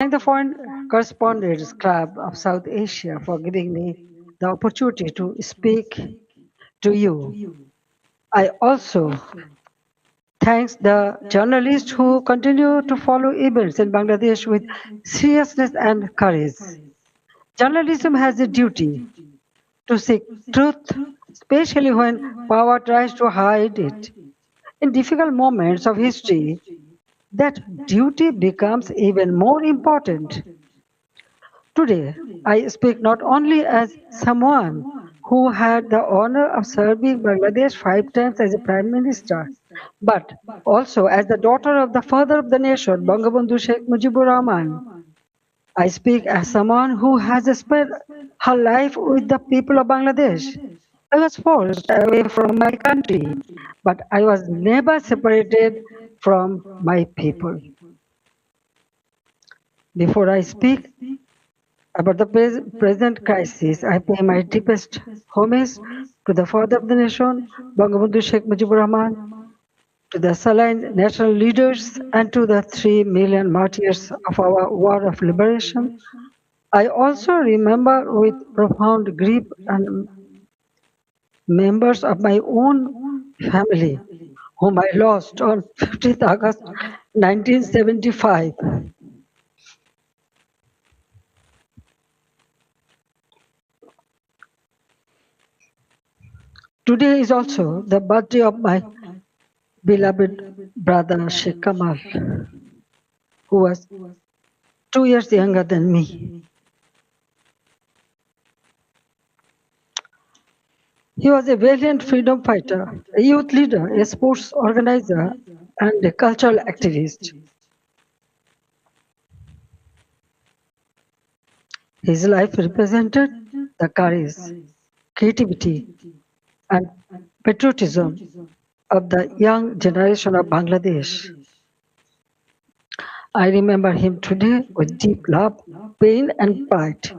Thank the Foreign Correspondents Club of South Asia for giving me the opportunity to speak to you. I also thank the journalists who continue to follow events in Bangladesh with seriousness and courage. Journalism has a duty to seek truth, especially when power tries to hide it. In difficult moments of history, that duty becomes even more important. Today, I speak not only as someone who had the honor of serving Bangladesh 5 times as a Prime Minister, but also as the daughter of the father of the nation, Bangabandhu Sheikh Mujibur Rahman. I speak as someone who has spent her life with the people of Bangladesh. I was forced away from my country, but I was never separated from my people. Before I speak about the present crisis, I pay my deepest homage to the father of the nation, Bangabandhu Sheikh Mujibur Rahman, to the Saline national leaders, and to the 3 million martyrs of our war of liberation. I also remember with profound grief and members of my own family whom I lost on 15th August 1975. Today is also the birthday of my beloved brother Sheikh Kamal, who was 2 years younger than me. He was a valiant freedom fighter, a youth leader, a sports organizer, and a cultural activist. His life represented the courage, creativity, and patriotism of the young generation of Bangladesh. I remember him today with deep love, pain, and pride.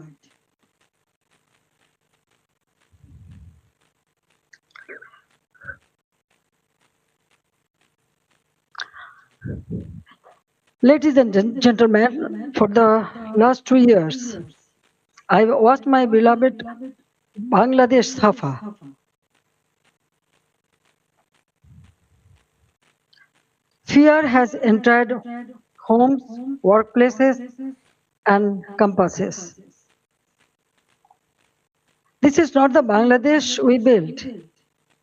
Ladies and gentlemen, for the last 2 years, I've watched my beloved Bangladesh suffer. Fear has entered homes, workplaces, and campuses. This is not the Bangladesh we built.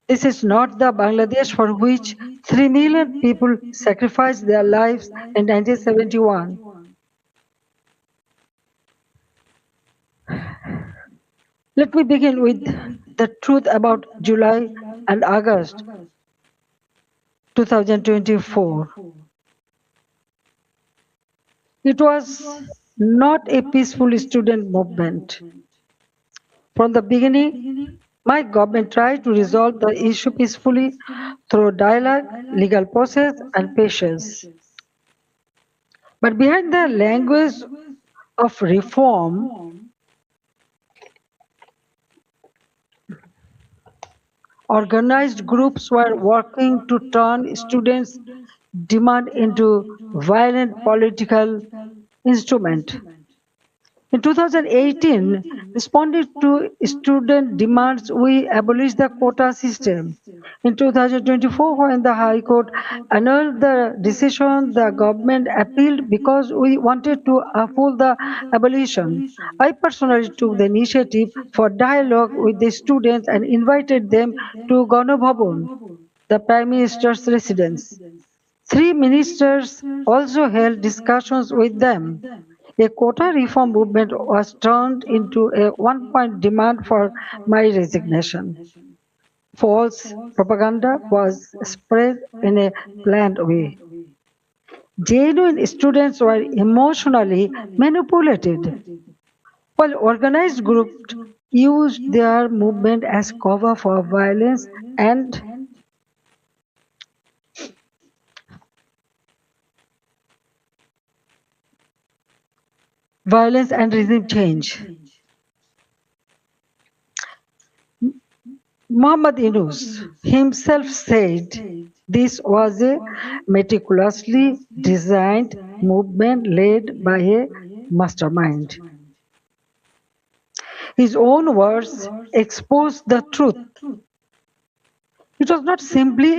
This is not the Bangladesh for which 3 million people sacrificed their lives in 1971. Let me begin with the truth about July and August 2024. It was not a peaceful student movement. From the beginning, my government tried to resolve the issue peacefully through dialogue, legal process, and patience. But behind the language of reform, organized groups were working to turn students' demand into violent political instrument. In 2018, responding to student demands, we abolished the quota system. In 2024, when the High Court annulled the decision, the government appealed because we wanted to uphold the abolition. I personally took the initiative for dialogue with the students and invited them to Ganabhavan, the Prime Minister's residence. 3 ministers also held discussions with them. A quota reform movement was turned into a one-point demand for my resignation. False propaganda was spread in a planned way. Genuine students were emotionally manipulated, while organized groups used their movement as cover for and violence and regime change. Muhammad Yunus himself said this was a meticulously designed movement led by a mastermind. His own words expose the truth. It was not simply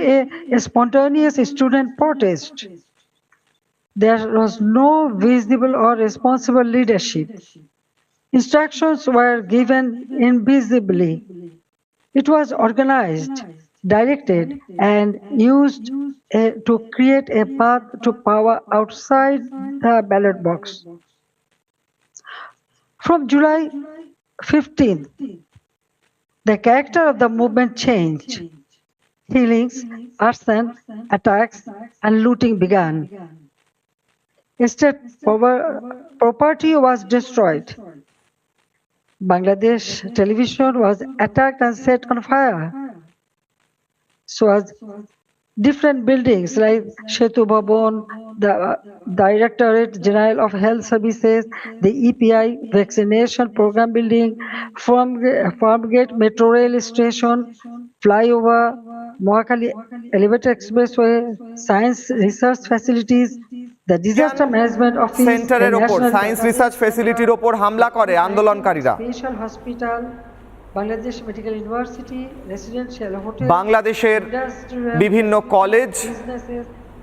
a spontaneous student protest. There was no visible or responsible leadership. Instructions were given invisibly. It was organized, directed, and used to create a path to power outside the ballot box. From July 15th, the character of the movement changed. Killings, arson, attacks, and looting began. State property was destroyed. Bangladesh television was attacked and set on fire. So was different buildings like Setu Bhavan, the Directorate General of Health Services, the EPI vaccination program building, Farmgate Metro Rail Station, flyover, Mohakali Elevator Expressway, science research facilities, the disaster management office, সেন্টারের ওপর science research ফ্যাসিলিটির ওপর হামলা করে আন্দোলনকারীরা। Special hospital, Bangladesh medical university, residential hotel, বাংলাদেশের বিভিন্ন college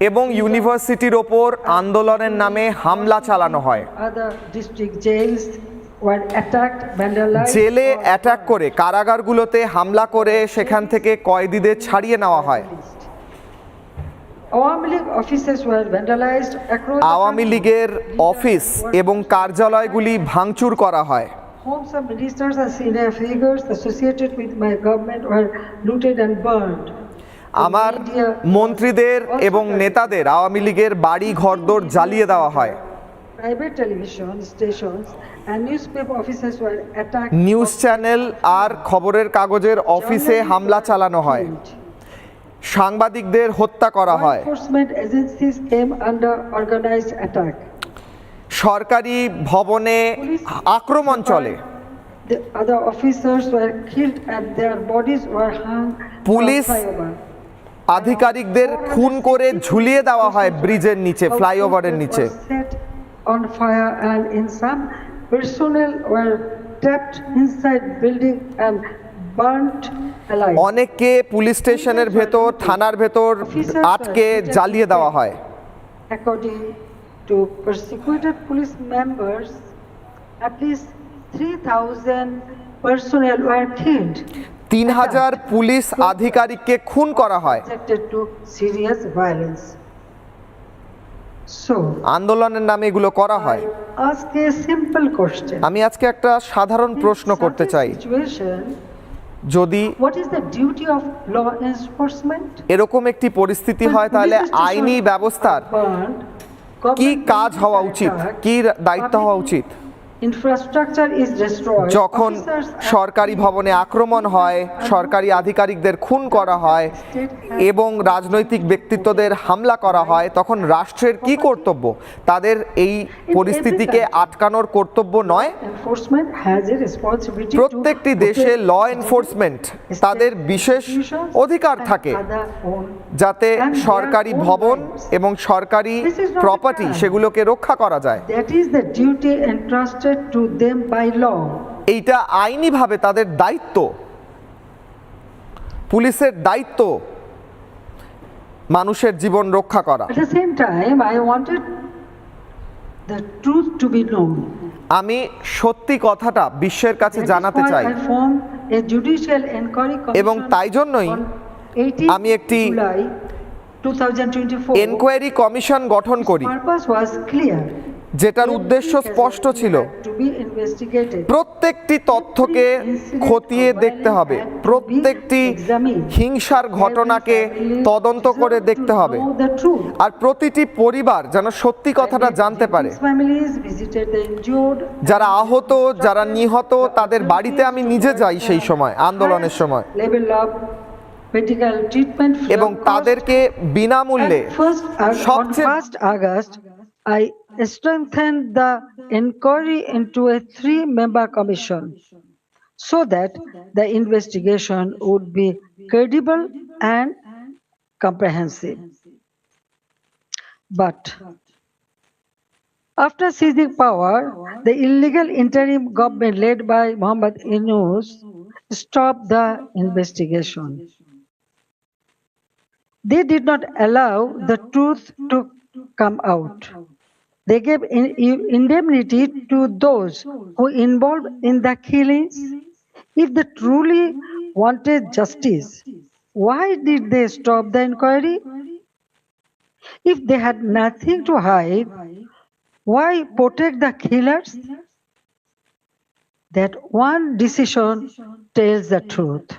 এবং ইউনিভার্সিটির ওপর আন্দোলনের নামে হামলা চালানো হয়। জেলে অ্যাটাক করে, কারাগারগুলোতে হামলা করে সেখান থেকে কয়েদিদের ছাড়িয়ে নেওয়া হয়। আওয়ামী লীগের অফিস এবং কার্যালয়গুলি ভাঙচুর করা হয়। Homes of ministers and senior figures associated with my government were looted and burned. আমার মন্ত্রীদের এবং নেতাদের আওয়ামী লীগের বাড়ি ঘরদোর জ্বালিয়ে দেওয়া হয়। Private television stations and newspaper offices were attacked. News channel আর খবরের কাগজের অফিসে হামলা চালানো হয়। সাংবাদিকদের হত্যা করা হয়। Enforcement agencies came under organized attack. সরকারি ভবনে আক্রমণ চলে। The other officers were killed and their bodies were hung. Police আধিকারিকদের খুন করে ঝুলিয়ে দেওয়া হয় ব্রিজের নিচে, ফ্লাইওভারের নিচে। Set on fire and in some personnel were trapped inside building and burnt alive. অনেককে পুলিশ স্টেশনের ভেতর, থানার ভেতর আটকে জ্বালিয়ে দেওয়া হয়। According to persecuted police members, at least 3,000 personnel were killed. 3000 police আধিকারিককে খুন করা হয়। Subjected to serious violence. So, আন্দোলনের নামে এগুলো করা হয়। ask a simple question. আমি আজকে একটা সাধারণ প্রশ্ন করতে চাই, যদি what is the duty of law enforcement? এরকম একটি পরিস্থিতি হয় তাহলে আইনি ব্যবস্থার কি কাজ হওয়া উচিত, কি দায়িত্ব হওয়া উচিত? Infrastructure is destroyed. যখন সরকারি ভবনে আক্রমণ হয়, সরকারি আধিকারিকদের খুন করা হয় এবং রাজনৈতিক ব্যক্তিত্বদের হামলা করা হয়, তখন রাষ্ট্রের কি কর্তব্য? তাদের এই পরিস্থিতিকে আটকানোর কর্তব্য নয়? প্রত্যেকটি দেশে ল এনফোর্সমেন্ট তাদের বিশেষ অধিকার থাকে যাতে সরকারি ভবন এবং সরকারি প্রপার্টি সেগুলোকে রক্ষা করা যায়। That is the duty entrusted to them by law. এইটা আইনিভাবে তাদের দায়িত্ব। পুলিশের দায়িত্ব মানুষের জীবন রক্ষা করা। At the same time, I wanted the truth to be known. আমি সত্যি কথাটা বিশ্বের কাছে জানাতে চাই এবং তাই জন্যই আমি একটি এনকোয়ারি কমিশন গঠন করি, যেটার উদ্দেশ্য স্পষ্ট ছিল। প্রত্যেকটি তথ্যকে খতিয়ে দেখতে হবে, প্রত্যেকটি হিংসার ঘটনাকে তদন্ত করে দেখতে হবে, আর প্রতিটি পরিবার যেন সত্যি কথাটা জানতে পারে। যারা আহত, যারা নিহত, তাদের বাড়িতে আমি নিজে যাই সেই সময়, আন্দোলনের সময়, এবং তাদেরকে বিনামূল্যে সবচেয়ে I strengthened the inquiry into a 3-member commission so that the investigation would be credible and comprehensive. But After seizing power, the illegal interim government led by Muhammad Yunus stopped the investigation. They did not allow the truth to come out. They gave indemnity to those who involved in the killings. If they truly wanted justice, why did they stop the inquiry? If they had nothing to hide, why protect the killers? That one decision tells the truth.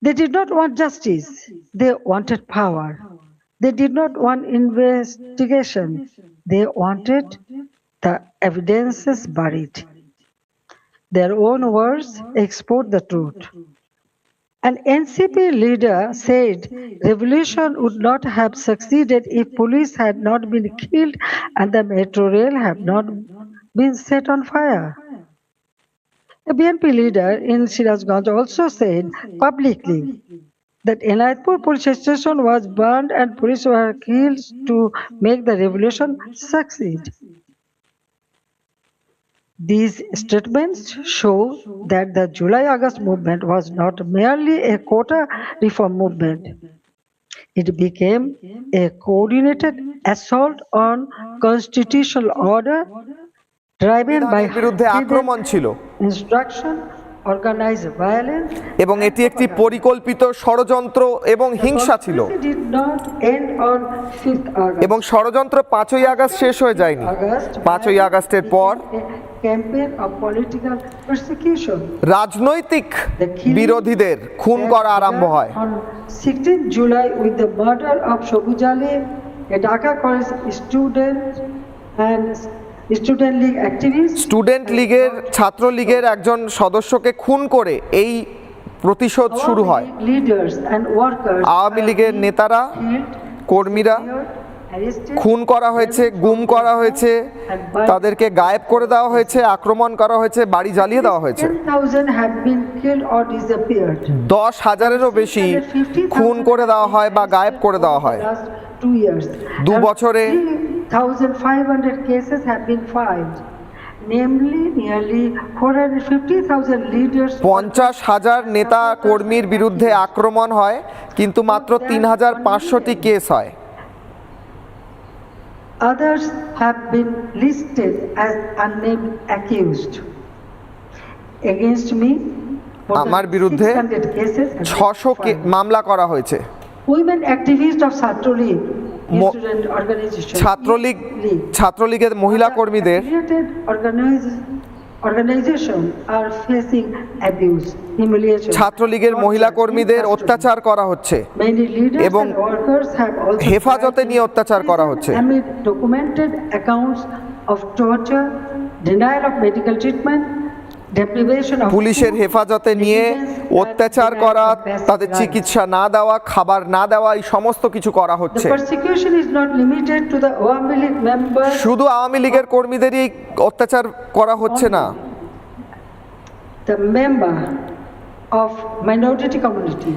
They did not want justice, they wanted power. They did not want investigation, they wanted the evidences buried. Their own words export the truth. An NCP leader said revolution would not have succeeded if police had not been killed and the metro rail had not been set on fire. A BNP leader in Sirazganj also said publicly that Enayatpur police station was burned and police were killed to make the revolution succeed. These statements show that the July-August movement was not merely a quota reform movement. It became a coordinated assault on constitutional order driven by বিরুদ্ধে আক্রমণ ছিল instruction, organized violence, এবং এটি একটি পরিকল্পিত ষড়যন্ত্র এবং হিংসা ছিল Conspiracy did not end on 5th August. এবং ষড়যন্ত্র 5ই আগস্ট শেষ হয়ে যায়নি। 5ই আগস্টের পর A campaign of political persecution. রাজনৈতিক বিরোধীদের খুন করা আরম্ভ হয়। On 16th July with the murder of Shobuz Ali, a Dhaka college student and student league activist. Student লীগের ছাত্র লীগের একজন সদস্যকে খুন করে এই প্রতিশোধ শুরু হয়। Leaders and workers আওয়ামী লীগের নেতারা কর্মীরা arrested, খুন করা হয়েছে, গুম করা হয়েছে, তাদেরকে গায়েব করে দেওয়া হয়েছে, আক্রমণ করা হয়েছে, বাড়ি জ্বালিয়ে দেওয়া হয়েছে। 10,000 have been killed or disappeared. 10,000-এরও বেশি খুন করে দেওয়া হয় বা গায়েব করে দেওয়া হয়। Last 2 years. 2 বছরে 3,500 cases have been filed. Namely, nearly 450,000 leaders. 50,000 নেতা কর্মীর বিরুদ্ধে আক্রমণ হয়, কিন্তু মাত্র 3,500টি কেস হয়। Others have been listed as unnamed accused. Against me, more than আমার বিরুদ্ধে 600 cases have been 600 filed. মামলা করা হয়েছে। Women activists of Chhatra League, Mo- student organization, ছাত্রলীগের মহিলা কর্মীদের affiliated organization are facing abuse, humiliation. ছাত্রলীগের মহিলা কর্মীদের অত্যাচার করা হচ্ছে Many leaders এবং and workers have also হেফাজতে নিয়ে অত্যাচার করা হচ্ছে। amid documented accounts of torture, denial of medical treatment, deprivation of পুলিশের food, হেফাজতে নিয়ে অত্যাচার করা, তাদের চিকিৎসা না দেওয়া, খাবার না দেওয়া, এই সমস্ত কিছু করা The হচ্ছে। persecution is not limited to the Awami League members. শুধু আওয়ামী লীগের কর্মীদেরই অত্যাচার করা হচ্ছে না, The member of minority community,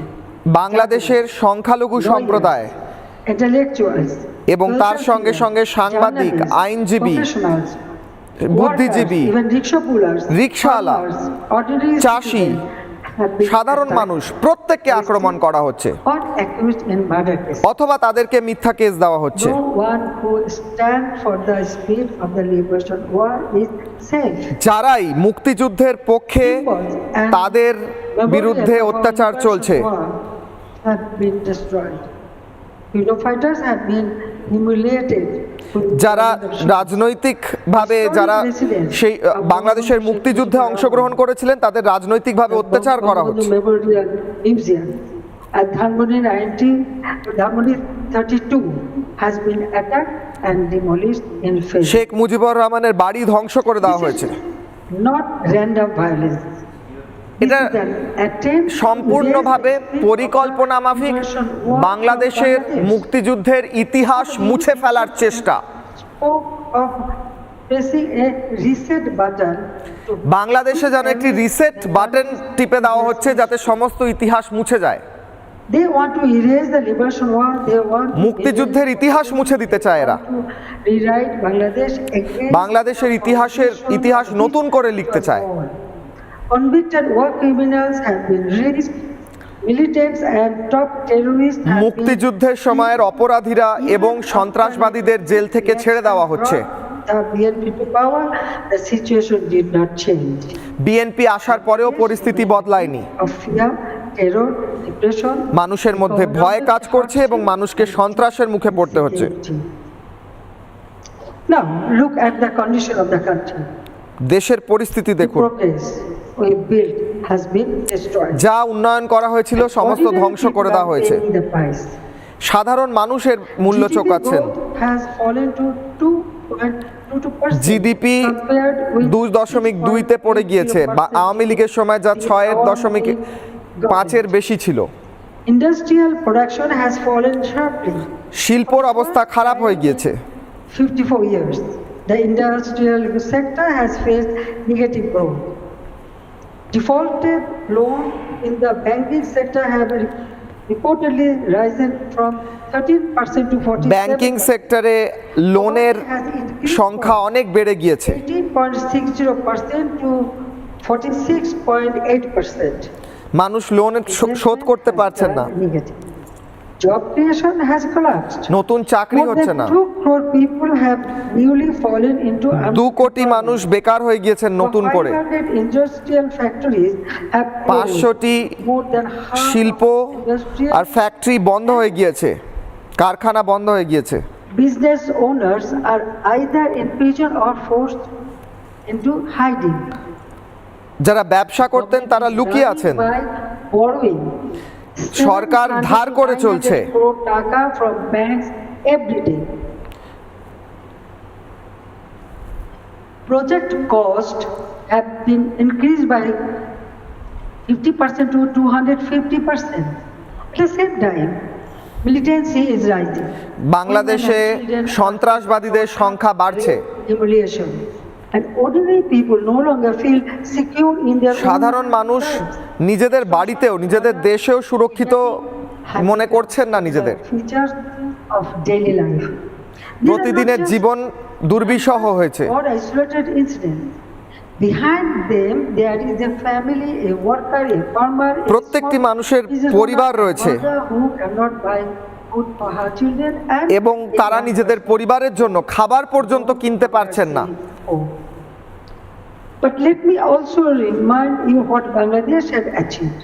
বাংলাদেশের সংখ্যালঘু সম্প্রদায় intellectuals, এবং তার সঙ্গে সঙ্গে সাংবাদিক, journalists, আইনজীবী, professionals, বুদ্ধিজীবী, workers, even rickshaw-pullers, rickshawwala, farmers, ordinary চাষি, citizens have been সাধারণ attacked মানুষ প্রত্যেককে আক্রমণ করা হচ্ছে or accused in murder cases. অথবা তাদেরকে মিথ্যা কেস দেওয়া হচ্ছে। No one who stands for the spirit of the liberation war is safe. যারাই মুক্তিযুদ্ধের পক্ষে Symbols and তাদের বিরুদ্ধে memorials of অত্যাচার liberation চলছে। war have been destroyed. Freedom fighters have been humiliated. যারা রাজনৈতিকভাবে যারা সেই বাংলাদেশের মুক্তিযুদ্ধে অংশগ্রহণ করেছিলেন তাদের রাজনৈতিকভাবে অত্যাচার করা হচ্ছে। Memorial Museum at Dhanmondi 32 has been attacked and demolished in phase. Sheikh Mujibur রহমানের বাড়ি ধ্বংস করে দেওয়া হয়েছে। Not random violence. এটা সম্পূর্ণভাবে পরিকল্পনা মাফিক বাংলাদেশের মুক্তিযুদ্ধের ইতিহাস মুছে ফেলার চেষ্টা। বাংলাদেশে যেন একটি রিসেট বাটন টিপে দেওয়া হচ্ছে যাতে সমস্ত ইতিহাস মুছে যায়। They want to erase the liberation war. They want to মুক্তিযুদ্ধের ইতিহাস মুছে দিতে চায় এরা। rewrite Bangladesh against বাংলাদেশের ইতিহাস নতুন করে লিখতে চায়। Convicted war criminals have been released. Militants and top terrorists have মুক্তিযুদ্ধের সময়ের অপরাধীরা এবং সন্ত্রাসবাদীদের জেল থেকে ছেড়ে দেওয়া হচ্ছে। the BNP to power. The situation did not change. BNP আসার পরেও পরিস্থিতি বদলায়নি। Of fear, terror, depression. মানুষের মধ্যে ভয় কাজ করছে এবং মানুষকে সন্ত্রাসের মুখে পড়তে হচ্ছে। Now look at the condition of the country. দেশের পরিস্থিতি দেখুন। Progress we built has been destroyed. যা উন্নয়ন করা হয়েছিল সমস্ত ধ্বংস করে দেওয়া হয়েছে। The price. সাধারণ মানুষের মূল্য চোকাচ্ছেন। has fallen to 2.22%. জিডিপি 2.2-তে পড়ে গিয়েছে। আওয়ামী লীগের সময় যা 6.5-এর বেশি ছিল। Industrial production has fallen sharply. শিল্পর অবস্থা খারাপ হয়ে গিয়েছে। 54 years. The industrial sector has faced negative growth. Defaulted loan in the banking sector have reportedly risen from 13% to 47%. Banking সেক্টরে লোনের সংখ্যা অনেক বেড়ে গিয়েছে। 18.60% to 46.8%. মানুষ লোন শোধ করতে পারছেন না। Job creation has collapsed. নতুন চাকরি হচ্ছে না। 2 crore people have newly fallen into 2 কোটি মানুষ বেকার হয়ে গিয়েছেন নতুন করে। 500 industrial factories have 500টি more than half শিল্প আর ফ্যাক্টরি বন্ধ হয়ে গিয়েছে, কারখানা বন্ধ হয়ে গিয়েছে। business owners are either in prison or forced into hiding. যারা ব্যবসা করতেন তারা লুকিয়ে আছেন। By borrowing. সরকার ধার করে চলছে। 700 crore টাকা from banks every day. Project cost have been increased by 50% to 250%. At the same time, militancy is rising. বাংলাদেশে সন্ত্রাসবাদীদের সংখ্যা বাড়ছে। Humiliation. And ordinary people no longer feel secure in their সাধারণ মানুষ নিজেদের বাড়িতেও নিজেদের দেশেও সুরক্ষিত মনে করছেন না নিজেদের। features of daily life. প্রতিদিনের জীবন দুর্বিষহ হয়েছে। Or isolated incidents. Behind them there is a family, a worker, a farmer. প্রত্যেকটি মানুষের পরিবার রয়েছে who cannot buy food for her children and এবং তারা নিজেদের পরিবারের জন্য খাবার পর্যন্ত কিনতে পারছেন না। But let me also remind you what Bangladesh had achieved.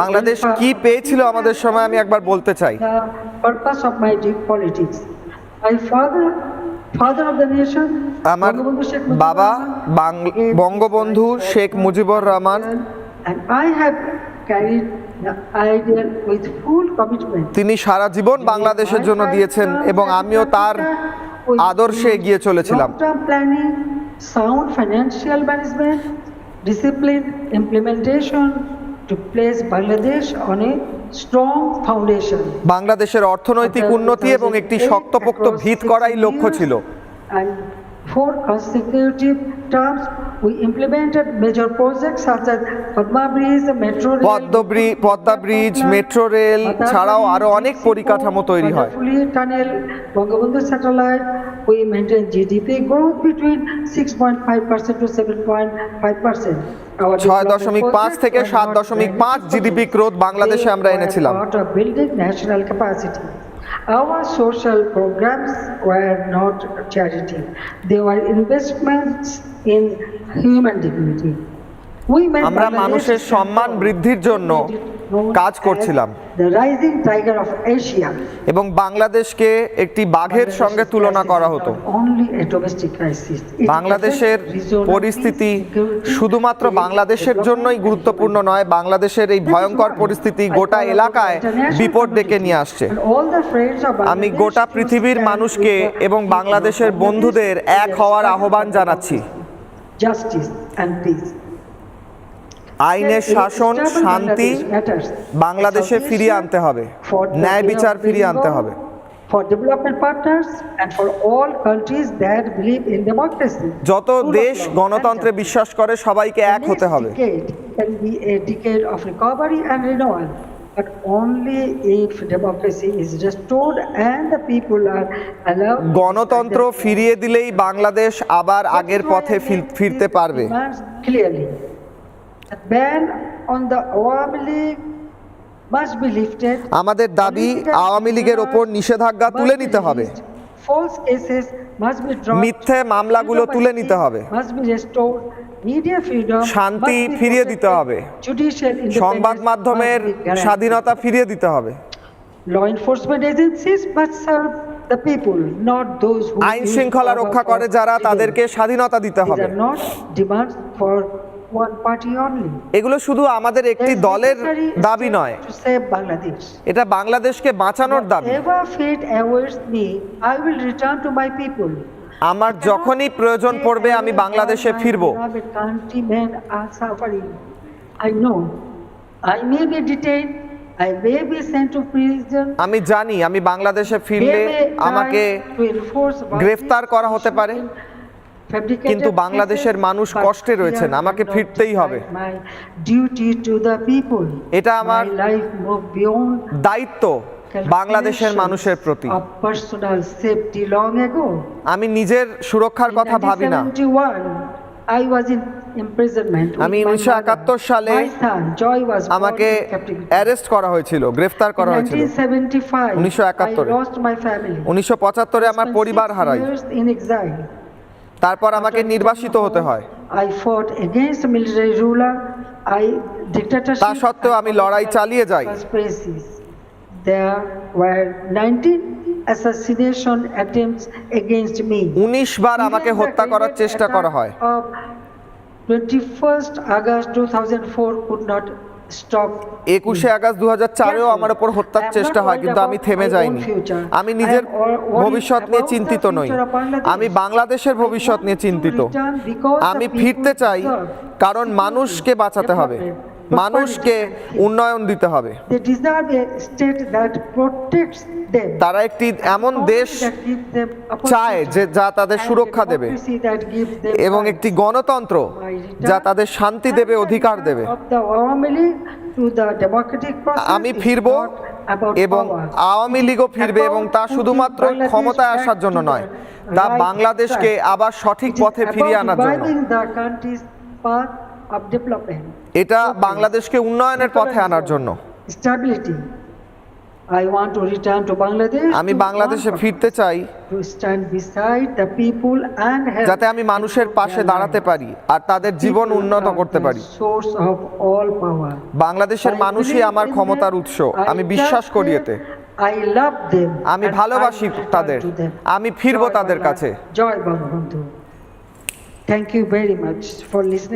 Bangladesh কি পেয়েছিল আমাদের সময় আমি একবার বলতে চাই। The purpose of my deep politics. My father of the nation. আমার বাবা Bangabandhu Sheikh Mujibur Rahman, And I have carried the ideal with full commitment. তিনি সারা জীবন বাংলাদেশের জন্য দিয়েছেন এবং আমিও তার আদর্শে এগিয়ে চলেছিলাম। Long-term planning, sound financial management, disciplined implementation to place Bangladesh on a strong foundation. বাংলাদেশের অর্থনৈতিক উন্নতি এবং একটি শক্তপোক্ত ভিত করাই লক্ষ্য ছিল। And 4 consecutive terms we implemented major projects such as Padma Bridge, Metro Rail, Padma bridge, metro rail ছাড়াও আরো অনেক পরিকাঠামো তৈরি হয়। Tunnel, Bangabandhu satellite. We maintain GDP growth between 6.5% to 7.5%. 6.5 থেকে 7.5 জিডিপি গ্রোথ বাংলাদেশে আমরা এনেছিলাম। Building national capacity. Our social programs were not charity. They were investments in human dignity. আমরা মানুষের সম্মান বৃদ্ধির জন্য কাজ করছিলাম The rising tiger of Asia. এবং বাংলাদেশকে একটি বাঘের সঙ্গে তুলনা করা হতো। Only a domestic crisis. বাংলাদেশের পরিস্থিতি শুধুমাত্র বাংলাদেশের জন্যই গুরুত্বপূর্ণ নয়, বাংলাদেশের এই ভয়ঙ্কর পরিস্থিতি গোটা এলাকায় বিপদ ডেকে নিয়ে আসছে। আমি গোটা পৃথিবীর মানুষকে এবং বাংলাদেশের বন্ধুদের এক হওয়ার আহ্বান জানাচ্ছি। Justice and peace. আইনের শাসন, শান্তি বাংলাদেশে ফিরিয়ে আনতে হবে, ন্যায় বিচার ফিরিয়ে আনতে হবে। For development partners and for all countries that believe in democracy. যত দেশ গণতন্ত্রে বিশ্বাস করে সবাইকে এক হতে হবে। Can be a decade of recovery and renewal. but only if democracy is restored and the people are allowed to গণতন্ত্র decide their ফিরিয়ে দিলেই বাংলাদেশ আবার আগের পথে ফিরতে পারবে। demands clearly. The ban on the Awami League must be lifted. আমাদের দাবি আওয়ামী লীগের ওপর নিষেধাজ্ঞা তুলে নিতে হবে, False cases must be dropped. মিথ্যে মামলাগুলো তুলে নিতে হবে, Must be restored. Media freedom শান্তি must be ফিরিয়ে দিতে protected. হবে, Judicial independence সংবাদ মাধ্যমের must be guaranteed. স্বাধীনতা ফিরিয়ে দিতে হবে, Law enforcement agencies must serve the people, not those who আইন use শৃঙ্খলা power রক্ষা for করে যারা evil. তাদেরকে স্বাধীনতা দিতে These হবে। are not demands for one party only. এগুলো শুধু আমাদের একটি There is দলের necessary দাবি step নয়, to save Bangladesh. এটা বাংলাদেশকে বাঁচানোর দাবি। Whatever fate awaits me, I will return to my people. আমার যখনই প্রয়োজন পড়বে আমি বাংলাদেশে ফিরব। My countrymen are suffering. I know. I may be detained. I may be sent to prison. আমি জানি আমি বাংলাদেশে They ফিরলে may আমাকে try to enforce গ্রেফতার করা হতে পারে, fabricated কিন্তু বাংলাদেশের cases, মানুষ but কষ্টে রয়েছেন, fear আমাকে cannot ফিরতেই হবে। decide my duty to the people. এটা আমার My life move beyond দায়িত্ব বাংলাদেশের মানুষের প্রতি। of personal safety long ago. আমি নিজের সুরক্ষার কথা ভাবি না। 1971, I was in imprisonment. with আমি my 1971 mother. সালে My son, Joy, was born আমাকে in captivity. অ্যারেস্ট করা হয়েছিল, গ্রেফতার করা In হয়েছিল। 1975, 1971 I lost my family. 1975 আমার Spent পরিবার 6 হারাই, years in exile. তারপর আমাকে নির্বাসিত হতে হয়। I fought against military ruler. Dictatorship. তা সত্ত্বেও আমি লড়াই চালিয়ে যাই। Conspiracies. There were 19 assassination attempts against me. 19 বার আমাকে হত্যা করার চেষ্টা করা হয়। 21st August 2004 could not stop. 21শে August 2004-এও আমার উপর হত্যার চেষ্টা হয়, কিন্তু আমি থেমে যাইনি। আমি নিজের ভবিষ্যৎ নিয়ে চিন্তিত নই, আমি বাংলাদেশের ভবিষ্যৎ নিয়ে চিন্তিত। আমি ফিরতে চাই কারণ মানুষকে বাঁচাতে হবে, মানুষকে উন্নয়ন দিতে হবে। They deserve a state that protects them. তারা একটি এমন দেশ That gives them চায় যে যা তাদের and সুরক্ষা দেবে, democracy that gives them এবং rights. একটি গণতন্ত্র যা তাদের শান্তি দেবে, অধিকার দেবে। Of the Awami League to the democratic process আমি is ফিরব not about এবং power. আওয়ামী লীগও ফিরবে, এবং তা শুধুমাত্র ক্ষমতায় আসার জন্য নয়, তা বাংলাদেশকে আবার সঠিক পথে ফিরিয়ে আনার জন্য। Reviving the country's path of development. এটা বাংলাদেশকে উন্নয়নের পথে আনার জন্য। Stability. I want to return to Bangladesh. আমি to বাংলাদেশে one ফিরতে চাই to stand beside the people and help যাতে আমি মানুষের পাশে দাঁড়াতে পারি আর তাদের জীবন উন্নত করতে পারি। source of all power. বাংলাদেশের মানুষই আমার ক্ষমতার উৎস, আমি বিশ্বাস করি এতে। I love them. আমি and ভালোবাসি I will return তাদের, to them. আমি ফিরবো তাদের কাছে। জয় Bangabandhu. Thank you very much for listening.